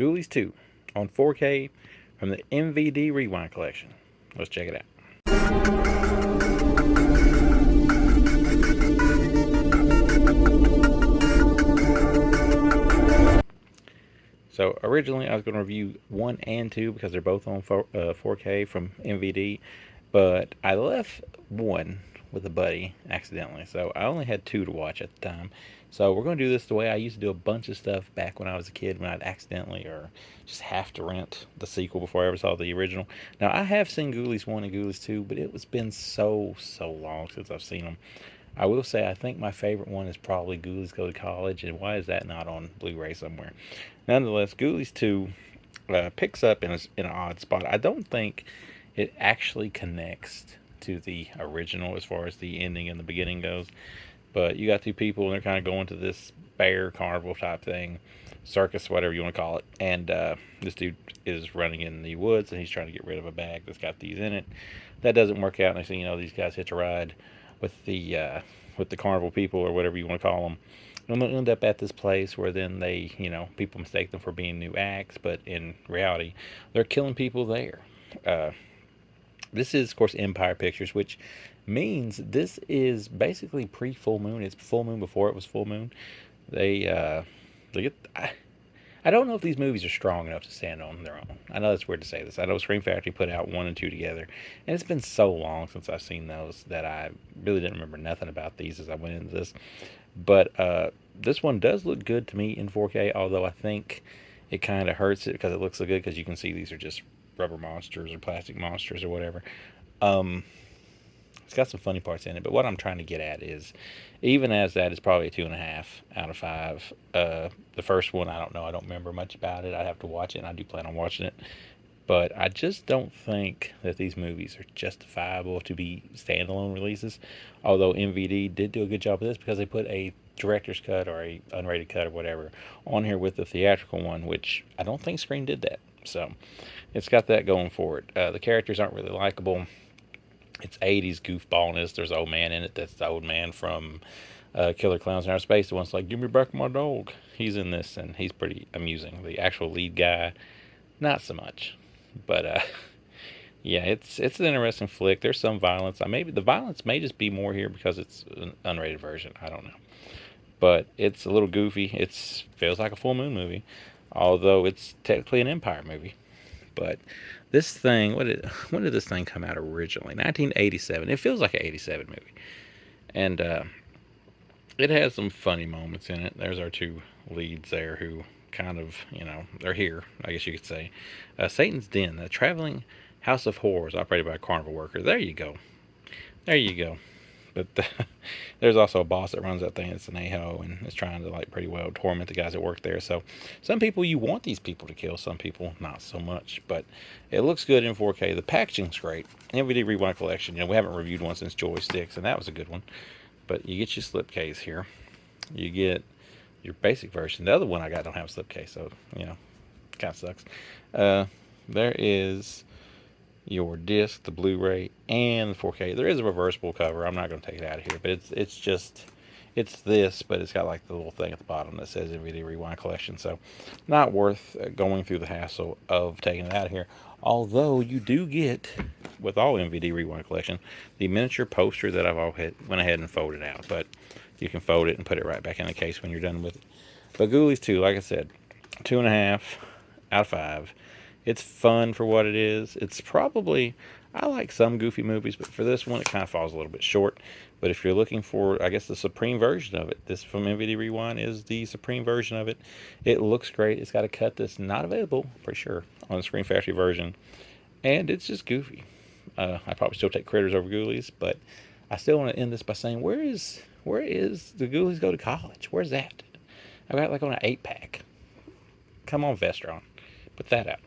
Ghoulies 2 on 4K from the MVD Rewind Collection. Let's check it out. So originally I was going to review 1 and 2 because they're both on 4K from MVD, but I left 1 with a buddy accidentally, so I only had 2 to watch at the time. So we're going to do this the way I used to do a bunch of stuff back when I was a kid, when I'd accidentally or just have to rent the sequel before I ever saw the original. Now I have seen Ghoulies 1 and Ghoulies 2, but it's been so long since I've seen them. I will say I think my favorite one is probably Ghoulies Go to College, and why is that not on Blu-ray somewhere? Nonetheless, Ghoulies 2 picks up in an odd spot. I don't think it actually connects to the original as far as the ending and the beginning goes. But you got 2 people, and they're kind of going to this bear carnival type thing, circus, whatever you want to call it. And this dude is running in the woods, and he's trying to get rid of a bag that's got these in it. That doesn't work out. Next thing you know, these guys hitch a ride with the carnival people, or whatever you want to call them. And they'll end up at this place where then they, people mistake them for being new acts, but in reality, they're killing people there. This is, of course, Empire Pictures, which means this is basically pre-full moon. It's full moon before it was full moon. They get. I don't know if these movies are strong enough to stand on their own. I know it's weird to say this. I know Scream Factory put out 1 and 2 together, and it's been so long since I've seen those that I really didn't remember nothing about these as I went into this. But this one does look good to me in 4K, although I think it kind of hurts it because it looks so good, because you can see these are just rubber monsters or plastic monsters or whatever. It's got some funny parts in it, but what I'm trying to get at is, even as that is probably a 2.5 out of 5. The first one, I don't know. I don't remember much about it. I'd have to watch it, and I do plan on watching it. But I just don't think that these movies are justifiable to be standalone releases. Although MVD did do a good job of this, because they put a director's cut or a unrated cut or whatever on here with the theatrical one, which I don't think Scream did that. So it's got that going for it. The characters aren't really likable. It's 80s goofballness. There's an old man in it that's the old man from Killer Clowns in Outer Space. The one's like, "Give me back my dog." He's in this, and he's pretty amusing. The actual lead guy, not so much. But yeah, it's an interesting flick. There's some violence. Maybe the violence may just be more here because it's an unrated version. I don't know. But it's a little goofy. It feels like a full moon movie, although it's technically an Empire movie. But this thing, when did this thing come out originally? 1987. It feels like an 87 movie. And it has some funny moments in it. There's our 2 leads there who kind of, they're here, I guess you could say. Satan's Den, a traveling house of horrors operated by a carnival worker. There you go. There you go. But there's also a boss that runs that thing. It's an a-hole and is trying to, pretty well torment the guys that work there. So some people, you want these people to kill. Some people, not so much. But it looks good in 4K. The packaging's great. MVD Rewind Collection. We haven't reviewed one since Joysticks, and that was a good one. But you get your slipcase here. You get your basic version. The other one I got don't have a slipcase, so, kind of sucks. There is your disc, the Blu-ray, and the 4K. There is a reversible cover. I'm not going to take it out of here, but it's this, but it's got the little thing at the bottom that says MVD Rewind Collection. So not worth going through the hassle of taking it out of here. Although you do get, with all MVD Rewind Collection, the miniature poster that I've went ahead and folded out. But you can fold it and put it right back in the case when you're done with it. But Ghoulies 2, like I said, 2.5 out of 5. It's fun for what it is. It's probably, I like some goofy movies, but for this one, it kind of falls a little bit short. But if you're looking for, I guess, the supreme version of it, this from MVD Rewind is the supreme version of it. It looks great. It's got a cut that's not available, pretty sure, on the Scream Factory version. And it's just goofy. I probably still take Critters over Ghoulies, but I still want to end this by saying, where is the Ghoulies Go to College? Where's that? I've got on an 8-pack. Come on, Vestron. Put that out.